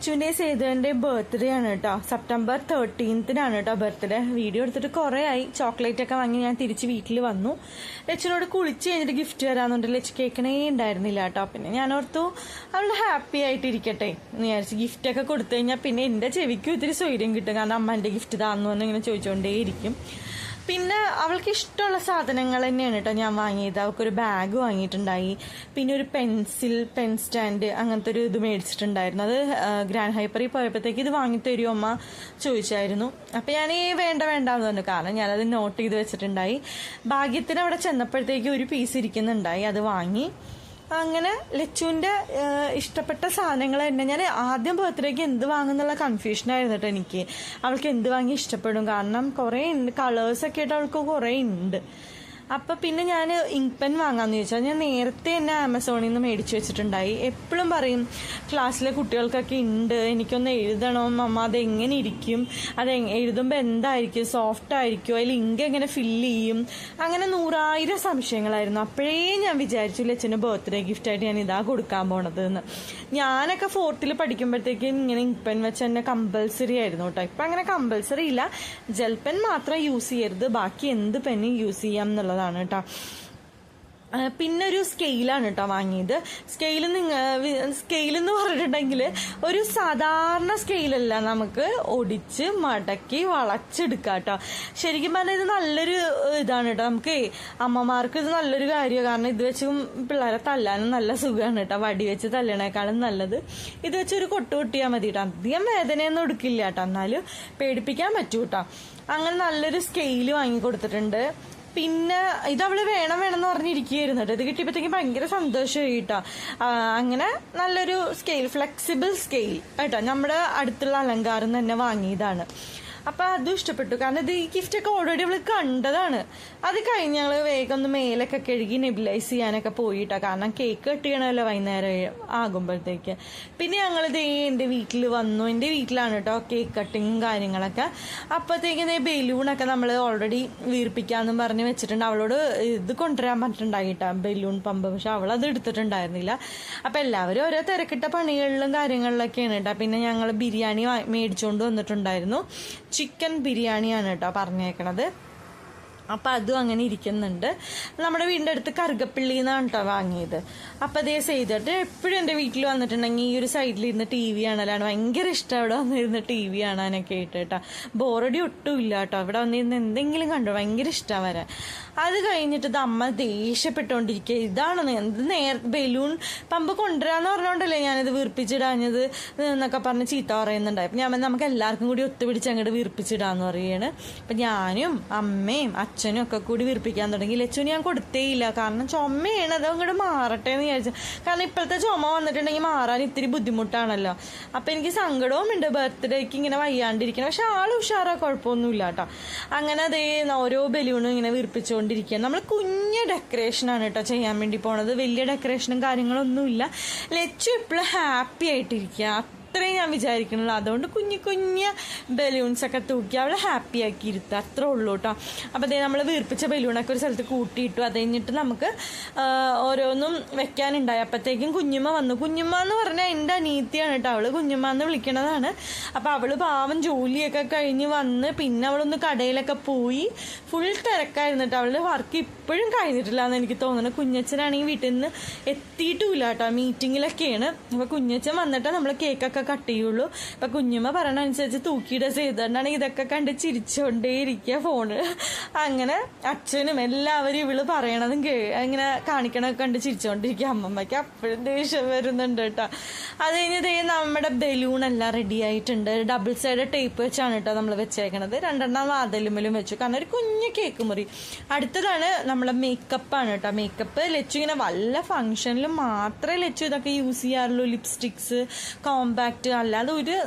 ലച്ചുവിൻ്റെ സേതുവിൻ്റെ birthday ആണ് കേട്ടോ. September 13-നാണ് കേട്ടോ ബർത്ത്ഡേ. വീഡിയോ എടുത്തിട്ട് കുറേ ആയി. ചോക്ലേറ്റ് ഒക്കെ വാങ്ങി ഞാൻ തിരിച്ച് വീട്ടിൽ വന്നു. ലച്ചുവിനോട് കുളിച്ച് കഴിഞ്ഞിട്ട് ഗിഫ്റ്റ് തരാമെന്നുണ്ട്. ലച്ചു കേൾക്കണേ ഉണ്ടായിരുന്നില്ല കേട്ടോ. പിന്നെ ഞാൻ ഓർത്തു അവൾ ഹാപ്പി ആയിട്ടിരിക്കട്ടെ എന്ന് വിചാരിച്ച് ഗിഫ്റ്റൊക്കെ കൊടുത്തു കഴിഞ്ഞാൽ പിന്നെ എൻ്റെ ചെവിക്കും ഇത്തിരി സ്വൈര്യം കിട്ടും. കാരണം അമ്മ എൻ്റെ ഗിഫ്റ്റ് താന്നു ഇങ്ങനെ ചോദിച്ചുകൊണ്ടേയിരിക്കും. പിന്നെ അവൾക്ക് ഇഷ്ടമുള്ള സാധനങ്ങൾ തന്നെയാണ് കേട്ടോ ഞാൻ വാങ്ങിയത്. അവൾക്കൊരു ബാഗ് വാങ്ങിയിട്ടുണ്ടായി, പിന്നെ ഒരു പെൻ സ്റ്റാൻഡ്, അങ്ങനത്തെ ഒരു ഇത് മേടിച്ചിട്ടുണ്ടായിരുന്നു. അത് ഗ്രാൻഡ് ഹൈപ്പറിൽ പോയപ്പോഴത്തേക്ക് ഇത് വാങ്ങിത്തരുമോ അമ്മ ചോദിച്ചായിരുന്നു. അപ്പം ഞാൻ വേണ്ടെന്ന് പറഞ്ഞു. കാരണം ഞാനത് നോട്ട് ചെയ്ത് വെച്ചിട്ടുണ്ടായി. ഭാഗ്യത്തിന് അവിടെ ചെന്നപ്പോഴത്തേക്ക് ഒരു പീസ് ഇരിക്കുന്നുണ്ടായി, അത് വാങ്ങി. അങ്ങനെ ലച്ചുവിൻ്റെ ഇഷ്ടപ്പെട്ട സാധനങ്ങൾ തന്നെ. ഞാൻ ആദ്യം ബർത്ത്ഡേക്ക് എന്ത് വാങ്ങുന്നുള്ള കൺഫ്യൂഷനായിരുന്നു കേട്ടോ എനിക്ക്. അവൾക്ക് എന്ത് വാങ്ങി ഇഷ്ടപ്പെടും, കാരണം കുറേ ഉണ്ട്, കളേഴ്സൊക്കെ ആയിട്ട് അവൾക്ക് കുറേ ഉണ്ട്. അപ്പം പിന്നെ ഞാൻ ഇങ്ക് പെൻ വാങ്ങാമെന്ന് ചോദിച്ചാൽ ഞാൻ നേരത്തെ തന്നെ ആമസോണിൽ നിന്ന് മേടിച്ച് വെച്ചിട്ടുണ്ടായി. എപ്പോഴും പറയും ക്ലാസ്സിലെ കുട്ടികൾക്കൊക്കെ ഉണ്ട്, എനിക്കൊന്ന് എഴുതണം അമ്മ, അതെങ്ങനെ ഇരിക്കും, എഴുതുമ്പോൾ എന്തായിരിക്കും, സോഫ്റ്റ് ആയിരിക്കും, അതിൽ ഇങ്ക് എങ്ങനെ ഫില്ല് ചെയ്യും, അങ്ങനെ 100,000 സംശയങ്ങളായിരുന്നു. അപ്പോഴേ ഞാൻ വിചാരിച്ചു ലച്ചന് ബർത്ത്ഡേ ഗിഫ്റ്റായിട്ട് ഞാൻ ഇതാ കൊടുക്കാൻ പോണത് എന്ന്. ഞാനൊക്കെ 4th പഠിക്കുമ്പോഴത്തേക്കും ഇങ്ങനെ ഇങ്ക് പെൻ വെച്ച് തന്നെ കമ്പൽസറി ആയിരുന്നു കേട്ടോ. ഇപ്പം അങ്ങനെ കമ്പൽസറി ഇല്ല, ജെൽ പെൻ മാത്രം യൂസ് ചെയ്യരുത്, ബാക്കി എന്ത് പെന്നും യൂസ് ചെയ്യാം എന്നുള്ളതാണ് കേട്ടോ. പിന്നെ ഒരു സ്കെയിലാണ് കേട്ടോ വാങ്ങിയത്. സ്കെയിലെന്ന് പറഞ്ഞിട്ടുണ്ടെങ്കിൽ ഒരു സാധാരണ സ്കെയിലല്ല, നമുക്ക് ഒടിച്ച് മടക്കി വളച്ചെടുക്കാം കേട്ടോ. ശരിക്കും പറഞ്ഞാൽ ഇത് നല്ലൊരു ഇതാണ് കേട്ടോ. നമുക്ക് അമ്മമാർക്ക് ഇത് നല്ലൊരു കാര്യമാണ്. കാരണം ഇത് വെച്ച് പിള്ളേരെ തല്ലാനും നല്ല സുഖമാണ് കേട്ടോ. വടി വെച്ച് തല്ലണേക്കാളും നല്ലത് ഇത് വെച്ച് ഒരു കൊട്ട് കൊട്ടിയാൽ മതി കേട്ടോ. അധികം വേദനയൊന്നും എടുക്കില്ല കേട്ടോ, എന്നാലും പേടിപ്പിക്കാൻ പറ്റൂ കേട്ടോ. അങ്ങനെ നല്ലൊരു സ്കെയില് വാങ്ങി കൊടുത്തിട്ടുണ്ട്. പിന്നെ ഇത് അവള് വേണമെന്ന് പറഞ്ഞിരിക്കുകയായിരുന്നു കേട്ടോ. ഇത് കിട്ടിയപ്പോഴത്തേക്കും ഭയങ്കര സന്തോഷമായി കേട്ടോ. അങ്ങനെ നല്ലൊരു സ്കെയിൽ, ഫ്ലെക്സിബിൾ സ്കെയിൽ കേട്ടോ. നമ്മുടെ അടുത്തുള്ള അലങ്കാരം തന്നെ വാങ്ങിയതാണ്. അപ്പം അതും ഇഷ്ടപ്പെട്ടു. കാരണം ഇത് ഈ ഗിഫ്റ്റൊക്കെ ഓൾറെഡി അവൾ കണ്ടതാണ്. അത് കഴിഞ്ഞ് ഞങ്ങൾ വേഗം ഒന്ന് മേലൊക്കെ കഴുകി നെബിലൈസ് ചെയ്യാനൊക്കെ പോയിട്ടാ. കാരണം കേക്ക് കട്ട് ചെയ്യണമല്ലോ വൈകുന്നേരം ആകുമ്പോഴത്തേക്ക്. പിന്നെ ഞങ്ങളിത് എൻ്റെ വീട്ടിൽ വന്നു. എൻ്റെ വീട്ടിലാണ് കേട്ടോ കേക്ക് കട്ടിങ്ങും കാര്യങ്ങളൊക്കെ. അപ്പോഴത്തേക്കും ബലൂണൊക്കെ നമ്മൾ ഓൾറെഡി വീർപ്പിക്കാമെന്നും പറഞ്ഞ് വെച്ചിട്ടുണ്ട്. അവളോട് ഇത് കൊണ്ടുവരാൻ പറഞ്ഞിട്ടുണ്ടായിട്ടാ ബലൂൺ പമ്പ്, പക്ഷെ അവളത് എടുത്തിട്ടുണ്ടായിരുന്നില്ല. അപ്പം എല്ലാവരും ഓരോ തിരക്കിട്ട പണികളിലും കാര്യങ്ങളിലൊക്കെയാണ് കേട്ടോ. പിന്നെ ഞങ്ങൾ ബിരിയാണി മേടിച്ചുകൊണ്ട് വന്നിട്ടുണ്ടായിരുന്നു. ചിക്കൻ ബിരിയാണിയാണ് കേട്ടോ പറഞ്ഞേക്കണത്. അപ്പം അതും അങ്ങനെ ഇരിക്കുന്നുണ്ട്. നമ്മുടെ വീടിൻ്റെ അടുത്ത് കറുകപ്പള്ളിയിൽ നിന്നാണ് കേട്ടോ വാങ്ങിയത്. അപ്പം അതേ ചെയ്തിട്ട് എപ്പോഴും എൻ്റെ വീട്ടിൽ വന്നിട്ടുണ്ടെങ്കിൽ ഈ ഒരു സൈഡിലിരുന്ന് TV കാണലാണ് ഭയങ്കര ഇഷ്ടം. അവിടെ വന്നിരുന്ന് TV കാണാനൊക്കെ ആയിട്ട് കേട്ടോ. ബോറടി ഒട്ടും ഇല്ല കേട്ടോ. അവിടെ വന്നിരുന്ന് എന്തെങ്കിലും കണ്ടോ ഭയങ്കര ഇഷ്ടമാണ് വരാൻ. അത് കഴിഞ്ഞിട്ട് ഇത് അമ്മ ദേഷ്യപ്പെട്ടുകൊണ്ടിരിക്കുക. ഇതാണ് എന്ത് ബലൂൺ പമ്പ് കൊണ്ടുവരാന്ന് പറഞ്ഞോണ്ടല്ലേ ഞാനിത് വീർപ്പിച്ചിടാഞ്ഞത് എന്നൊക്കെ പറഞ്ഞ് ചീത്ത പറയുന്നുണ്ടായി. അപ്പം ഞാൻ നമുക്ക് എല്ലാവർക്കും കൂടി ഒത്തുപിടിച്ച് അങ്ങോട്ട് വീർപ്പിച്ചിടാന്ന് പറയുകയാണ്. അപ്പം ഞാനും അമ്മയും അച്ഛനും ഒക്കെ കൂടി വീർപ്പിക്കാൻ തുടങ്ങി. ലച്ചുവിന് ഞാൻ കൊടുത്തേയില്ല, കാരണം ചുമയാണ്, അത് അങ്ങോട്ട് മാറട്ടെ എന്ന് വിചാരിച്ചു. കാരണം ഇപ്പോഴത്തെ ചുമ വന്നിട്ടുണ്ടെങ്കിൽ മാറാൻ ഇത്തിരി ബുദ്ധിമുട്ടാണല്ലോ. അപ്പം എനിക്ക് സങ്കടവും ഉണ്ട് ബർത്ത്ഡേക്ക് ഇങ്ങനെ വയ്യാണ്ടിരിക്കണം. പക്ഷെ ആൾ ഉഷാറാ, കുഴപ്പമൊന്നുമില്ല കേട്ടോ. അങ്ങനെ അതേ ഓരോ ബലൂണും ഇങ്ങനെ വീർപ്പിച്ചുകൊണ്ടിരിക്കുക. നമ്മൾ കുഞ്ഞ് ഡെക്കറേഷനാണ് കേട്ടോ ചെയ്യാൻ വേണ്ടി പോണത്. വലിയ ഡെക്കറേഷനും കാര്യങ്ങളൊന്നുമില്ല. ലച്ചു എപ്പോഴും ഹാപ്പി ആയിട്ടിരിക്കുക, അത്രയും ഞാൻ വിചാരിക്കണല്ലോ. അതുകൊണ്ട് കുഞ്ഞു ബലൂൺസൊക്കെ തൂക്കി അവളെ ഹാപ്പി ആക്കി ഇരുത്തുക, അത്രേ ഉള്ളൂ കേട്ടോ. അപ്പം അതേ നമ്മൾ വീർപ്പിച്ച ബലൂണൊക്കെ ഒരു സ്ഥലത്ത് കൂട്ടിയിട്ടു. അത് കഴിഞ്ഞിട്ട് നമുക്ക് ഓരോന്നും വെക്കാനുണ്ടായി. അപ്പോഴത്തേക്കും കുഞ്ഞുമ്മ വന്നു. കുഞ്ഞുമ്മ എന്ന് പറഞ്ഞാൽ എൻ്റെ അനിയത്തിയാണ് കേട്ടോ. അവള് കുഞ്ഞുമ്മ എന്ന് വിളിക്കണതാണ്. അപ്പം അവള് പാവം ജോലിയൊക്കെ കഴിഞ്ഞ് വന്ന് പിന്നെ അവളൊന്ന് കടയിലൊക്കെ പോയി. ഫുൾ തിരക്കായിരുന്നു കേട്ടോ. അവളുടെ വർക്ക് ഇപ്പോഴും കഴിഞ്ഞിട്ടില്ല എന്ന് എനിക്ക് തോന്നുന്നു. കുഞ്ഞച്ഛനാണെങ്കിൽ വീട്ടിൽ നിന്ന് എത്തിയിട്ടുമില്ല കേട്ടോ, മീറ്റിങ്ങിലൊക്കെയാണ്. അപ്പോൾ കുഞ്ഞച്ഛൻ വന്നിട്ട് നമ്മൾ കേക്കൊക്കെ കട്ട് ചെയ്യുള്ളൂ. അപ്പൊ കുഞ്ഞുമ്മ പറയണ അനുസരിച്ച് തൂക്കിയിട ചെയ്തുകൊണ്ടാണ് ഇതൊക്കെ കണ്ട് ചിരിച്ചോണ്ടേയിരിക്കുക ഫോണ്. അങ്ങനെ അച്ഛനും എല്ലാവരും ഇവള് പറയണതും ഇങ്ങനെ കാണിക്കണൊക്കെ കണ്ട് ചിരിച്ചോണ്ടിരിക്കുക. അമ്മമ്മയ്ക്ക് അപ്പോഴും ദേഷ്യം വരുന്നുണ്ട് കേട്ടോ. അത് കഴിഞ്ഞ് നമ്മുടെ ബലൂൺ എല്ലാം റെഡി ആയിട്ടുണ്ട്. ഡബിൾ സൈഡ് ടേപ്പ് വെച്ചാണ് കേട്ടോ നമ്മൾ വെച്ചേക്കണത്. 2 വാതിലുമ്മലും വെച്ചു, കാരണം ഒരു കുഞ്ഞു കേക്ക് മുറി. അടുത്തതാണ് നമ്മളെ മേക്കപ്പാണ് കേട്ടോ. മേക്കപ്പ് ലച്ചു ഇങ്ങനെ വല്ല ഫംഗ്ഷനിലും മാത്രമേ ലച്ചു ഇതൊക്കെ യൂസ് ചെയ്യാറുള്ളൂ. ലിപ്സ്റ്റിക്സ്, കോമ്പാക്ട്, അല്ലാതെ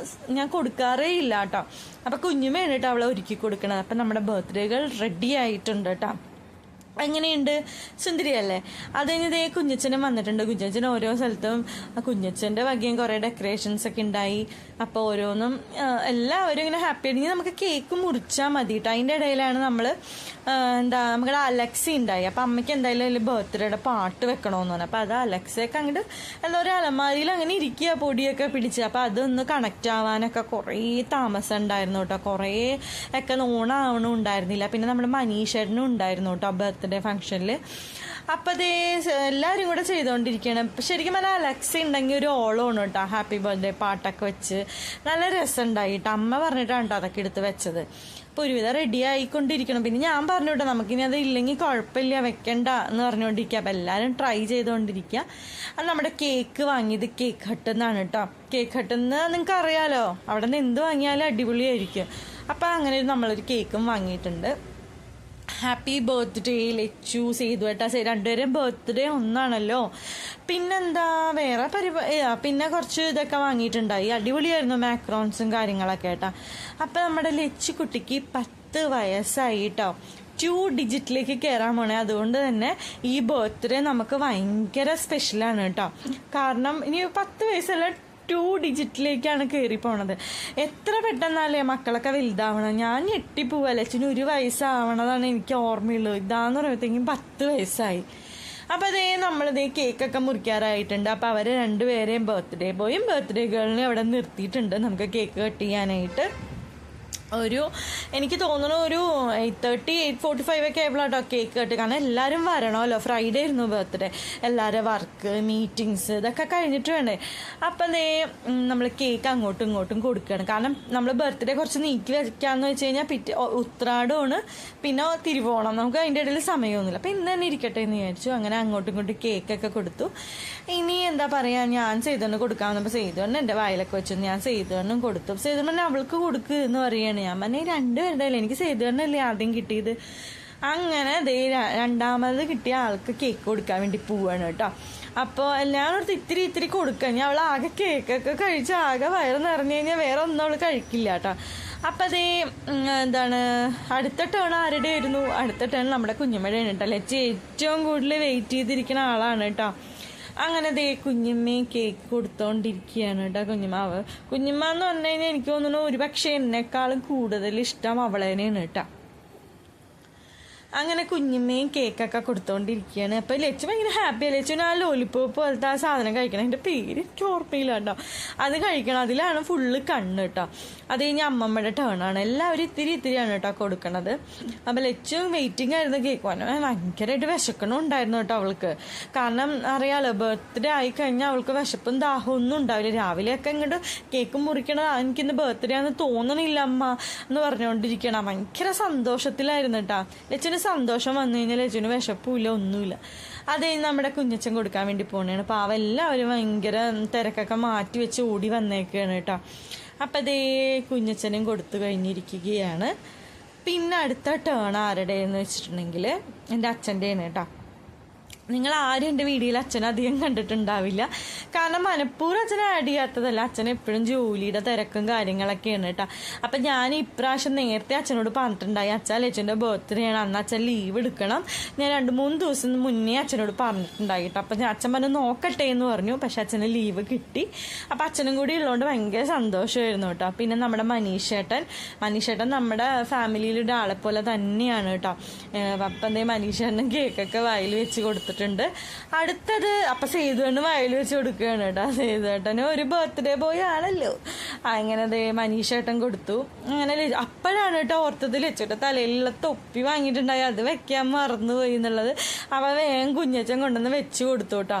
ഞാൻ കൊടുക്കാറേ ഇല്ല കേട്ടോ. അപ്പം കുഞ്ഞുമയാണ് കേട്ടോ അവളെ ഒരുക്കി കൊടുക്കണത്. അപ്പം നമ്മുടെ ബർത്ത്ഡേകൾ റെഡി ആയിട്ടുണ്ട് കേട്ടോ. എങ്ങനെയുണ്ട്, സുന്ദരിയല്ലേ? അത് കഴിഞ്ഞ് ഇതേ കുഞ്ഞച്ചനും വന്നിട്ടുണ്ട്. കുഞ്ഞച്ചൻ ഓരോ സ്ഥലത്തും കുഞ്ഞച്ചൻ്റെ വകയും കുറേ ഡെക്കറേഷൻസ് ഒക്കെ ഉണ്ടായി. അപ്പോൾ ഓരോന്നും എല്ലാവരും ഇങ്ങനെ ഹാപ്പി ആണെങ്കിൽ നമുക്ക് കേക്ക് മുറിച്ചാൽ മതി കേട്ടോ. അതിൻ്റെ ഇടയിലാണ് നമ്മൾ നമ്മുടെ അലക്സി ഉണ്ടായി. അപ്പം അമ്മയ്ക്ക് എന്തായാലും അതിൽ ബർത്ത്ഡേയുടെ പാട്ട് വെക്കണമെന്ന് പറഞ്ഞു. അപ്പോൾ അത് അലക്സയൊക്കെ അങ്ങോട്ട് എന്താ ഒരു അലമാരിയിൽ അങ്ങനെ ഇരിക്കുക, പൊടിയൊക്കെ പിടിച്ച്. അപ്പോൾ അതൊന്ന് കണക്റ്റ് ആവാനൊക്കെ കുറേ താമസം ഉണ്ടായിരുന്നു കേട്ടോ. കുറേ ഒക്കെ ഓണാവണം ഉണ്ടായിരുന്നില്ല. പിന്നെ നമ്മുടെ മനീഷേട്ടനും ഉണ്ടായിരുന്നു കേട്ടോ ബർത്ത്ഡേ ഫംഗ്ഷനിൽ. അപ്പം അതേ എല്ലാവരും കൂടെ ചെയ്തുകൊണ്ടിരിക്കുകയാണ്. ശരിക്കും പറഞ്ഞാൽ അലക്സി ഉണ്ടെങ്കിൽ ഒരു ഓളമാണ് കേട്ടോ. ഹാപ്പി ബർത്ത്ഡേ പാട്ടൊക്കെ വെച്ച് നല്ല രസമുണ്ടായി കേട്ടോ. അമ്മ പറഞ്ഞിട്ടാണ് കേട്ടോ അതൊക്കെ എടുത്ത് വെച്ചത്. അപ്പോൾ ഒരുവിധം റെഡി ആയിക്കൊണ്ടിരിക്കണം. പിന്നെ ഞാൻ പറഞ്ഞു കേട്ടോ നമുക്കിനി അത് ഇല്ലെങ്കിൽ കുഴപ്പമില്ല, വെക്കണ്ട എന്ന് പറഞ്ഞുകൊണ്ടിരിക്കുക. അപ്പം എല്ലാവരും ട്രൈ ചെയ്തുകൊണ്ടിരിക്കുക. അത് നമ്മുടെ കേക്ക് വാങ്ങിയത് കേക്ക് ഹട്ടിൽ നിന്നാണ് കേട്ടോ. കേക്ക് ഹട്ടിൽ നിന്ന് നിങ്ങൾക്ക് അറിയാലോ, അവിടെ നിന്ന് എന്ത് വാങ്ങിയാലും അടിപൊളിയായിരിക്കും. അപ്പം അങ്ങനെ നമ്മളൊരു കേക്കും വാങ്ങിയിട്ടുണ്ട്. ഹാപ്പി ബർത്ത്ഡേ ലച്ചു, സേതു ഏട്ടാ. രണ്ടുപേരും ബർത്ത്ഡേ ഒന്നാണല്ലോ. പിന്നെന്താ വേറെ പിന്നെ കുറച്ച് ഇതൊക്കെ വാങ്ങിയിട്ടുണ്ടായി. അടിപൊളിയായിരുന്നു മാക്രോൺസും കാര്യങ്ങളൊക്കെ കേട്ടോ. അപ്പം നമ്മുടെ ലച്ചു കുട്ടിക്ക് 10 വയസ്സായി കേട്ടോ. 2 ഡിജിറ്റിലേക്ക് കയറാൻ പോണേ. അതുകൊണ്ട് തന്നെ ഈ ബർത്ത്ഡേ നമുക്ക് ഭയങ്കര സ്പെഷ്യലാണ് കേട്ടോ. കാരണം ഇനി 10 വയസ്സല്ല 2 ഡിജിറ്റിലേക്കാണ് കയറി പോണത്. എത്ര പെട്ടെന്നല്ലേ മക്കളൊക്കെ വലുതാവണം. ഞാൻ ഞെട്ടിപ്പോവുക. ലച്ചിന് 1 വയസ്സാവണതാണ് എനിക്ക് ഓർമ്മയുള്ളൂ. ഇതാന്ന് പറയുമ്പോഴത്തേക്കും 10 വയസ്സായി. അപ്പോൾ അതേ നമ്മളിതേ കേക്കൊക്കെ മുറിക്കാറായിട്ടുണ്ട്. അപ്പോൾ അവർ രണ്ടുപേരെയും ബർത്ത്ഡേ ബോയും ബർത്ത്ഡേ ഗേളിനെ അവിടെ നിർത്തിയിട്ടുണ്ട് നമുക്ക് കേക്ക് കട്ട് ചെയ്യാനായിട്ട്. എനിക്ക് തോന്നുന്നു ഒരു 8:30 8:45 ഒക്കെ ആയപ്പോൾ കേട്ടോ കേക്ക് കട്ട്. കാരണം എല്ലാവരും വരണമല്ലോ. ഫ്രൈഡേ ആയിരുന്നു ബർത്ത്ഡേ. എല്ലാവരും വർക്ക് മീറ്റിങ്സ് ഇതൊക്കെ കഴിഞ്ഞിട്ട് വേണ്ടേ. അപ്പം അതേ നമ്മൾ കേക്ക് അങ്ങോട്ടും ഇങ്ങോട്ടും കൊടുക്കുകയാണ്. കാരണം നമ്മൾ ബർത്ത്ഡേ കുറച്ച് നീക്കി വെക്കാമെന്ന് വെച്ച് കഴിഞ്ഞാൽ ഉത്രാടമാണ്, പിന്നെ തിരുവോണം. നമുക്ക് അതിൻ്റെ ഇടയിൽ സമയമൊന്നുമില്ല. അപ്പം ഇന്ന് തന്നെ ഇരിക്കട്ടെ എന്ന് വിചാരിച്ചു. അങ്ങനെ അങ്ങോട്ടും ഇങ്ങോട്ടും കേക്കൊക്കെ കൊടുത്തു. ഇനി എന്താ പറയുക, ഞാൻ സേതുവിന് കൊടുക്കാമെന്നപ്പോൾ സേതുവിന് എൻ്റെ വായിലൊക്കെ വെച്ചു. ഞാൻ സേതുവിനും കൊടുത്തു. സേതുവിന് അവൾക്ക് കൊടുക്കുക എന്ന് പറയുകയാണ്. ഞാൻ പറഞ്ഞ 2 പേരുടെ അല്ലേ, എനിക്ക് സേതുവിനല്ലേ ആദ്യം കിട്ടിയത്. അങ്ങനെ രണ്ടാമത് കിട്ടിയ ആൾക്ക് കേക്ക് കൊടുക്കാൻ വേണ്ടി പോവാണ് കേട്ടോ. അപ്പോൾ എല്ലാവരും ഇത്തിരി കൊടുക്കുക. ഞാൻ അവൾ ആകെ കേക്കൊക്കെ കഴിച്ച് ആകെ വയറ് നിറഞ്ഞു കഴിഞ്ഞാൽ വേറെ ഒന്നും അവൾ കഴിക്കില്ല കേട്ടോ. അപ്പം അതേ അടുത്ത ടേൺ ആരുടെ ആയിരുന്നു? അടുത്ത ടേൺ നമ്മുടെ കുഞ്ഞമ്മയുടെയാണ് കേട്ടോ. ലച്ചി ഏറ്റവും കൂടുതൽ വെയിറ്റ് ചെയ്തിരിക്കുന്ന ആളാണ് കേട്ടോ. അങ്ങനെ ദേ കുഞ്ഞമ്മയും കേക്ക് കൊടുത്തോണ്ടിരിക്കുകയാണ് കേട്ടോ. കുഞ്ഞമ്മ എന്ന് പറഞ്ഞു കഴിഞ്ഞാൽ എനിക്ക് തോന്നുന്നു ഒരു പക്ഷേ എന്നെക്കാളും കൂടുതൽ ഇഷ്ടം അവളേനെയാണ് കേട്ടോ. അങ്ങനെ കുഞ്ഞമ്മയും കേക്കൊക്കെ കൊടുത്തോണ്ടിരിക്കുകയാണ്. അപ്പോൾ ലച്ചു ഭയങ്കര ഹാപ്പിയാണ്. ലച്ചുവിന് ആ ലോലിപ്പോപ്പ് പോലത്തെ ആ സാധനം കഴിക്കണം. അതിൻ്റെ പേര് എനിക്ക് ഓർമ്മയില്ല കേട്ടോ. അത് കഴിക്കണം. അതിലാണ് ഫുള്ള് കണ്ണ് കേട്ടോ. അത് കഴിഞ്ഞ് അമ്മമ്മയുടെ ടേണാണ്. എല്ലാവരും ഇത്തിരിയാണ് കേട്ടോ കൊടുക്കണത്. അപ്പോൾ ലച്ചു വെയിറ്റിംഗ് ആയിരുന്നു കേക്ക് വാങ്ങാൻ. ഭയങ്കരമായിട്ട് വിശക്കണമുണ്ടായിരുന്നു കേട്ടോ അവൾക്ക്. കാരണം അറിയാലോ ബർത്ത്ഡേ ആയിക്കഴിഞ്ഞാൽ അവൾക്ക് വിശപ്പും ദാഹവും ഒന്നും ഉണ്ടാവില്ല. രാവിലെയൊക്കെ ഇങ്ങോട്ട് കേക്ക് മുറിക്കണത് എനിക്കിന്ന് ബർത്ത്ഡേ ആണെന്ന് തോന്നണില്ല അമ്മ എന്ന് പറഞ്ഞുകൊണ്ടിരിക്കണം. ഭയങ്കര സന്തോഷത്തിലായിരുന്നു കേട്ടോ. ലച്ചുവിന് സന്തോഷം വന്നു കഴിഞ്ഞാൽ ലച്ചുവിന് വിശപ്പില്ല, ഒന്നുമില്ല. അത് നമ്മുടെ കുഞ്ഞച്ചൻ കൊടുക്കാൻ വേണ്ടി പോകണേണ്. പാവം എല്ലാവരും ഭയങ്കര തിരക്കൊക്കെ മാറ്റി വെച്ച് ഓടി വന്നേക്കുകയാണ് കേട്ടോ. അപ്പം അതേ കുഞ്ഞച്ചനും കൊടുത്തു കഴിഞ്ഞിരിക്കുകയാണ്. പിന്നെ അടുത്ത ടേൺ ആരുടെയെന്ന് വെച്ചിട്ടുണ്ടെങ്കിൽ എൻ്റെ അച്ഛൻ്റെയാണ് കേട്ടോ. നിങ്ങൾ ആരും എൻ്റെ വീഡിയോയിൽ അച്ഛനെ അധികം കണ്ടിട്ടുണ്ടാവില്ല. കാരണം മനഃപൂർവ്വം അച്ഛനെ ആഡ് ചെയ്യാത്തതല്ല. അച്ഛൻ എപ്പോഴും ജോലിയുടെ തിരക്കും കാര്യങ്ങളൊക്കെയാണ് കേട്ടോ. അപ്പം ഞാൻ ഇപ്രാവശ്യം നേരത്തെ അച്ഛനോട് പറഞ്ഞിട്ടുണ്ടായി, അച്ഛൻ ലച്ചുവിൻ്റെ ബർത്ത്ഡേ ആണ്, അന്ന് അച്ഛൻ ലീവ് എടുക്കണം. ഞാൻ 2-3 ദിവസം മുന്നേ അച്ഛനോട് പറഞ്ഞിട്ടുണ്ടായി കേട്ടോ. അപ്പം അച്ഛൻ പറഞ്ഞു നോക്കട്ടെ എന്ന് പറഞ്ഞു. പക്ഷെ അച്ഛന് ലീവ് കിട്ടി. അപ്പം അച്ഛനും കൂടി ഉള്ളതുകൊണ്ട് ഭയങ്കര സന്തോഷമായിരുന്നു കേട്ടോ. പിന്നെ നമ്മുടെ മനീഷേട്ടൻ നമ്മുടെ ഫാമിലിയിലൊരു ആളെ പോലെ തന്നെയാണ് കേട്ടോ. അപ്പം എന്തേ മനീഷേട്ടൻ കേക്കൊക്കെ വായിൽ വെച്ച് കൊടുത്തിട്ടുണ്ട്. അടുത്തത് അപ്പം സേതുവേട്ടന് വയൽ വെച്ച് കൊടുക്കുകയാണ് കേട്ടോ. സേതുവേട്ടന് ഒരു ബർത്ത്ഡേ ബോയ് ആണല്ലോ. അങ്ങനെ അതേ മനീഷേട്ടൻ കൊടുത്തു. അങ്ങനെ അപ്പോഴാണ് കേട്ടോ ഓർത്തത് ലച്ചുവിൻ്റെ തലയിലുള്ള തൊപ്പി വാങ്ങിയിട്ടുണ്ടായി, അത് വെക്കാൻ മറന്നുപോയി എന്നുള്ളത്. അവ വേഗം കുഞ്ഞച്ചൻ കൊണ്ടുവന്ന് വെച്ച് കൊടുത്തു കേട്ടോ.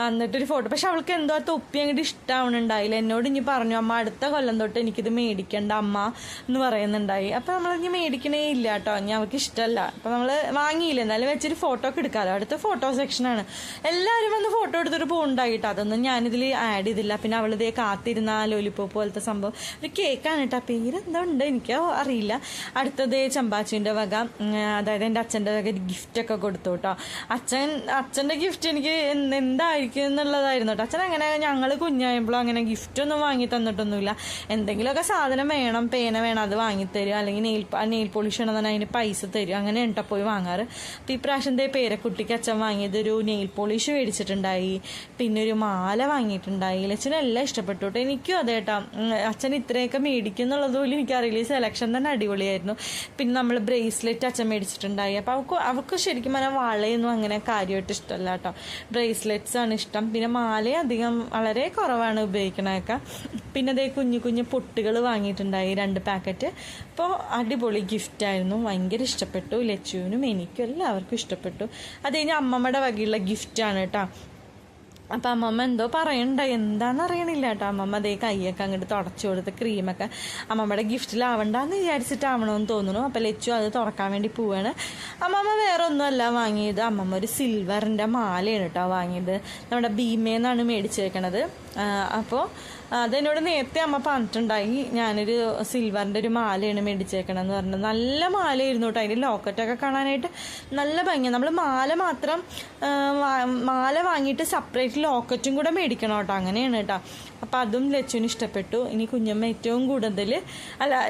എന്നിട്ടൊരു ഫോട്ടോ. പക്ഷെ അവൾക്ക് എന്തോ ആ തൊപ്പി അങ്ങോട്ട് ഇഷ്ടമാവണുണ്ടായില്ല. എന്നോട് ഇനി പറഞ്ഞു അമ്മ അടുത്ത കൊല്ലം തൊട്ട് എനിക്കിത് മേടിക്കണ്ട അമ്മ എന്ന് പറയുന്നുണ്ടായി. അപ്പം നമ്മളിനി മേടിക്കണേ ഇല്ല കേട്ടോ. ഇനി അവൾക്ക് ഇഷ്ടമല്ല. അപ്പം നമ്മൾ വാങ്ങിയില്ല. എന്നാലും വെച്ചൊരു ഫോട്ടോ ഒക്കെ എടുക്കാമല്ലോ. അടുത്ത ഫോട്ടോസ് സെക്ഷനാണ്. എല്ലാവരും വന്ന് ഫോട്ടോ എടുത്തിട്ട് പോകുന്നുണ്ടായിട്ട് അതൊന്നും ഞാനിതിൽ ആഡ് ചെയ്തില്ല. പിന്നെ അവളിതേ കാത്തിരുന്ന ലോലിപോപ്പ് പോലത്തെ സംഭവം ഒരു കേക്കാണ് കേട്ടോ. പേരെന്താ ഉണ്ട് എനിക്ക് അറിയില്ല. അടുത്തത് ചമ്പാച്ചുവിൻ്റെ വക, അതായത് എൻ്റെ അച്ഛൻ്റെ വക ഗിഫ്റ്റൊക്കെ കൊടുത്തു കേട്ടോ. അച്ഛൻ്റെ ഗിഫ്റ്റ് എനിക്ക് എന്തായിരിക്കും എന്നുള്ളതായിരുന്നു കേട്ടോ. അച്ഛൻ അങ്ങനെ ഞങ്ങൾ കുഞ്ഞായപ്പോഴും അങ്ങനെ ഗിഫ്റ്റൊന്നും വാങ്ങി തന്നിട്ടൊന്നുമില്ല. എന്തെങ്കിലുമൊക്കെ സാധനം വേണം, പേന വേണം, അത് വാങ്ങിത്തരും. അല്ലെങ്കിൽ നെയിൽ പോളിഷ് വേണമെന്ന് അതിന് പൈസ തരും. അങ്ങനെ ഉണ്ടോ പോയി വാങ്ങാറ്. അപ്പോൾ ഈ പ്രാവശ്യം പേരക്കുട്ടിക്ക് അച്ഛൻ വാങ്ങിയതൊരു നെയിൽ പോളിഷ് മേടിച്ചിട്ടുണ്ടായി, പിന്നെ ഒരു മാല വാങ്ങിയിട്ടുണ്ടായി. അച്ഛനെല്ലാം ഇഷ്ടപ്പെട്ടു കേട്ടോ. എനിക്കും അതെ കേട്ടോ. അച്ഛൻ ഇത്രയൊക്കെ മേടിക്കും എന്നുള്ളത് പോലും എനിക്കറിയില്ല. സെലക്ഷൻ തന്നെ അടിപൊളിയായിരുന്നു. പിന്നെ നമ്മൾ ബ്രേസ്ലെറ്റ് അച്ഛൻ മേടിച്ചിട്ടുണ്ടായി. അപ്പോൾ അവൾക്ക് ശരിക്കും പറഞ്ഞാൽ വളയൊന്നും അങ്ങനെ കാര്യമായിട്ട് ഇഷ്ടമല്ല കേട്ടോ. ബ്രേസ്ലെറ്റ്സ് ആണ് ഇഷ്ടം. പിന്നെ മാല അധികം വളരെ കുറവാണ് ഉപയോഗിക്കണതൊക്കെ. പിന്നെ അതേ കുഞ്ഞു കുഞ്ഞു പൊട്ടുകൾ വാങ്ങിയിട്ടുണ്ടായി 2 പാക്കറ്റ്. അപ്പോൾ അടിപൊളി ഗിഫ്റ്റായിരുന്നു, ഭയങ്കര ഇഷ്ടപ്പെട്ടു. ലച്ചുവിനും എനിക്കും എല്ലാവർക്കും ഇഷ്ടപ്പെട്ടു. അത് കഴിഞ്ഞ് അമ്മമ്മയുടെ വകയുള്ള ഗിഫ്റ്റാണ് കേട്ടോ. അപ്പം അമ്മമ്മ എന്തോ പറയണ്ട, എന്താണെന്ന് അറിയണില്ല കേട്ടോ. അമ്മമ്മ അതേ കൈയൊക്കെ അങ്ങോട്ട് തുടച്ചു കൊടുത്ത് ക്രീമൊക്കെ അമ്മമ്മയുടെ ഗിഫ്റ്റിലാവണ്ടെന്ന് വിചാരിച്ചിട്ടാവണമെന്ന് തോന്നുന്നു. അപ്പം ലച്ചു അത് തുറക്കാൻ വേണ്ടി പോവാണ്. അമ്മമ്മ വേറെ ഒന്നുമല്ല വാങ്ങിയത്, അമ്മമ്മ ഒരു സിൽവറിൻ്റെ മാലയാണ് കേട്ടോ വാങ്ങിയത്. നമ്മുടെ ഭീമേന്നാണ് മേടിച്ചേക്കണത്. അപ്പോൾ അതെന്നോട് നേരത്തെ അമ്മ പറഞ്ഞിട്ടുണ്ടായി, ഞാനൊരു സിൽവറിൻ്റെ ഒരു മാലയാണ് മേടിച്ചേക്കണമെന്ന് പറഞ്ഞത്. നല്ല മാലയായിരുന്നു കേട്ടോ. അതിൻ്റെ ലോക്കറ്റൊക്കെ കാണാനായിട്ട് നല്ല ഭംഗിയാണ്. നമ്മൾ മാല വാങ്ങിയിട്ട് സെപ്പറേറ്റ് ലോക്കറ്റും കൂടെ മേടിക്കണം കേട്ടോ. അങ്ങനെയാണ് കേട്ടോ. അപ്പം അതും ലച്ചുവിന് ഇഷ്ടപ്പെട്ടു. ഇനി കുഞ്ഞമ്മ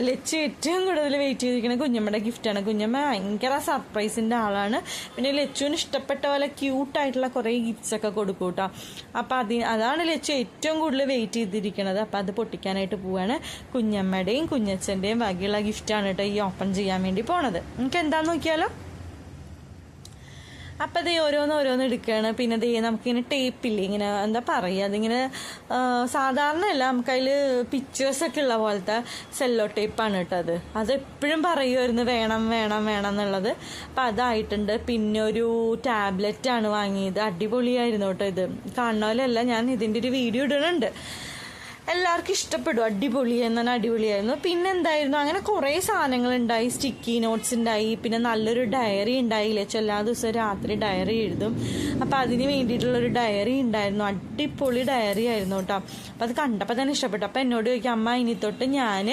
ലച്ചു ഏറ്റവും കൂടുതൽ വെയിറ്റ് ചെയ്തിരിക്കുന്നത് കുഞ്ഞമ്മയുടെ ഗിഫ്റ്റാണ്. കുഞ്ഞമ്മ ഭയങ്കര സർപ്രൈസിൻ്റെ ആളാണ്. പിന്നെ ലച്ചുവിന് ഇഷ്ടപ്പെട്ട പോലെ ക്യൂട്ടായിട്ടുള്ള കുറേ ഗിഫ്റ്റ്സൊക്കെ കൊടുക്കും കേട്ടോ. അപ്പം അതാണ് ലച്ചു ഏറ്റവും കൂടുതൽ വെയിറ്റ് ചെയ്തിരിക്കുന്നത്. അപ്പം അത് പൊട്ടിക്കാനായിട്ട് പോവാണ്. കുഞ്ഞമ്മയുടെയും കുഞ്ഞച്ഛൻ്റെയും വകയുള്ള ഗിഫ്റ്റാണ് കേട്ടോ ഈ ഓപ്പൺ ചെയ്യാൻ വേണ്ടി പോണത്. നമുക്ക് എന്താന്ന് നോക്കിയാലോ. അപ്പം അത് ഓരോന്ന് എടുക്കുകയാണ്. പിന്നെ നമുക്കിങ്ങനെ ടേപ്പില്ലേ, ഇങ്ങനെ എന്താ പറയുക, അതിങ്ങനെ സാധാരണ അല്ല, നമുക്കതിൽ പിക്ചേഴ്സൊക്കെ ഉള്ള പോലത്തെ സെല്ലോ ടേപ്പാണ് കേട്ടോ. അത് എപ്പോഴും പറയുമായിരുന്നു വേണം എന്നുള്ളത്. അപ്പം അതായിട്ടുണ്ട്. പിന്നെ ഒരു ടാബ്ലറ്റാണ് വാങ്ങിയത്. അടിപൊളിയായിരുന്നു കേട്ടോ. ഇത് കാണുന്ന പോലെയല്ല, ഞാൻ ഇതിൻ്റെ ഒരു വീഡിയോ ഇടുന്നുണ്ട്, എല്ലാവർക്കും ഇഷ്ടപ്പെടും. അടിപൊളിയായിരുന്നു. പിന്നെ എന്തായിരുന്നു, അങ്ങനെ കുറേ സാധനങ്ങളുണ്ടായി. സ്റ്റിക്കി നോട്ട്സ് ഉണ്ടായി, പിന്നെ നല്ലൊരു ഡയറി ഉണ്ടായില്ലേ. എല്ലാ ദിവസവും രാത്രി ഡയറി എഴുതും. അപ്പം അതിന് വേണ്ടിയിട്ടുള്ളൊരു ഡയറി ഉണ്ടായിരുന്നു. അടിപൊളി ഡയറി ആയിരുന്നു കേട്ടോ. അപ്പം അത് കണ്ടപ്പോൾ തന്നെ ഇഷ്ടപ്പെട്ടു. അപ്പം എന്നോട് ചോദിക്കും, അമ്മ ഇനി തൊട്ട് ഞാൻ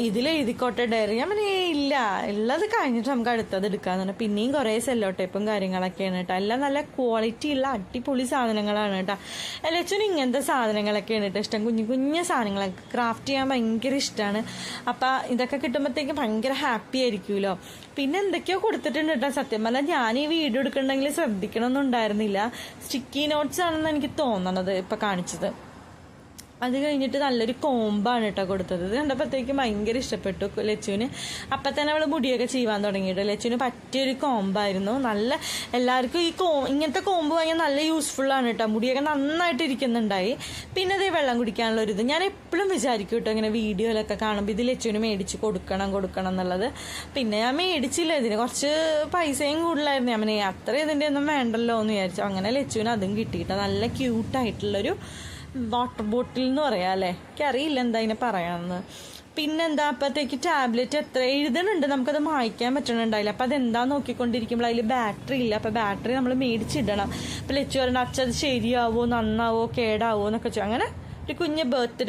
ഇതിലെഴുതിക്കോട്ടെ ഡയറി. ഞാൻ ഇല്ല, ഉള്ളത് കഴിഞ്ഞിട്ട് നമുക്ക് അടുത്തത് എടുക്കാമെന്ന് പറഞ്ഞു. പിന്നെയും കുറേ സെല്ലോ ടേപ്പും കാര്യങ്ങളൊക്കെയാണ് കേട്ടോ. എല്ലാം നല്ല ക്വാളിറ്റി ഉള്ള അടിപൊളി സാധനങ്ങളാണ് കേട്ടോ. ലച്ചുവിന് ഇങ്ങനത്തെ സാധനങ്ങളൊക്കെയാണ് കേട്ടോ ഇഷ്ടം. കുഞ്ഞു സാധനങ്ങളൊക്കെ ക്രാഫ്റ്റ് ചെയ്യാൻ ഭയങ്കര ഇഷ്ടമാണ്. അപ്പം ഇതൊക്കെ കിട്ടുമ്പോഴത്തേക്കും ഭയങ്കര ഹാപ്പി ആയിരിക്കുമല്ലോ. പിന്നെ എന്തൊക്കെയോ കൊടുത്തിട്ടുണ്ട് കേട്ടോ. സത്യം പറഞ്ഞാൽ ഞാൻ ഈ വീഡിയോ എടുക്കണമെങ്കിൽ ശ്രദ്ധിക്കണമൊന്നും ഉണ്ടായിരുന്നില്ല. സ്റ്റിക്കി നോട്ട്സ് ആണെന്ന് എനിക്ക് തോന്നണത് ഇപ്പം കാണിച്ചത്. അത് കഴിഞ്ഞിട്ട് നല്ലൊരു കോമ്പാണ് കേട്ടോ കൊടുത്തത്. ഇത് കണ്ടപ്പോഴത്തേക്കും ഭയങ്കര ഇഷ്ടപ്പെട്ടു ലച്ചുവിന്. അപ്പം തന്നെ അവൾ മുടിയൊക്കെ ചെയ്യാൻ തുടങ്ങിയിട്ട് ലച്ചുവിന് പറ്റിയൊരു കോമ്പായിരുന്നു. നല്ല എല്ലാവർക്കും ഇങ്ങനത്തെ കോമ്പ് വാങ്ങിയാൽ നല്ല യൂസ്ഫുള്ളാണ് കേട്ടോ. മുടിയൊക്കെ നന്നായിട്ട് ഇരിക്കുന്നുണ്ടായി. പിന്നെ അതേ വെള്ളം കുടിക്കാനുള്ളൊരിത് ഞാൻ എപ്പോഴും വിചാരിക്കും കേട്ടോ, ഇങ്ങനെ വീഡിയോയിലൊക്കെ കാണുമ്പോൾ ഇത് ലച്ചുവിന് മേടിച്ച് കൊടുക്കണം എന്നുള്ളത്. പിന്നെ ഞാൻ മേടിച്ചില്ല, ഇതിന് കുറച്ച് പൈസയും കൂടുതലായിരുന്നു. ഞാൻ അത്ര ഇതിൻ്റെ ഒന്നും വേണ്ടല്ലോ എന്ന് വിചാരിച്ചു. അങ്ങനെ ലച്ചുവിന് അതും കിട്ടിയിട്ടോ. നല്ല ക്യൂട്ടായിട്ടുള്ളൊരു വാട്ടർ ബോട്ടിൽ എന്ന് പറയാം അല്ലേ, എനിക്കറിയില്ല എന്താ ഇതിനെ പറയാമെന്ന്. പിന്നെന്താ അപ്പോഴത്തേക്ക് ടാബ്ലറ്റ് എത്ര എഴുതണുണ്ട്, നമുക്കത് മായ്ക്കാൻ പറ്റണുണ്ടായില്ല. അപ്പം അതെന്താ നോക്കിക്കൊണ്ടിരിക്കുമ്പോൾ അതിൽ ബാറ്ററി ഇല്ല. അപ്പം ബാറ്ററി നമ്മൾ മേടിച്ചിടണം. അപ്പം ലച്ചു പറഞ്ഞാൽ അച്ഛൻ അത് ശരിയാവോ, നന്നാവോ, കേടാവോ എന്നൊക്കെ അങ്ങനെ ഒരു കുഞ്ഞ് ബർത്ത്ഡേ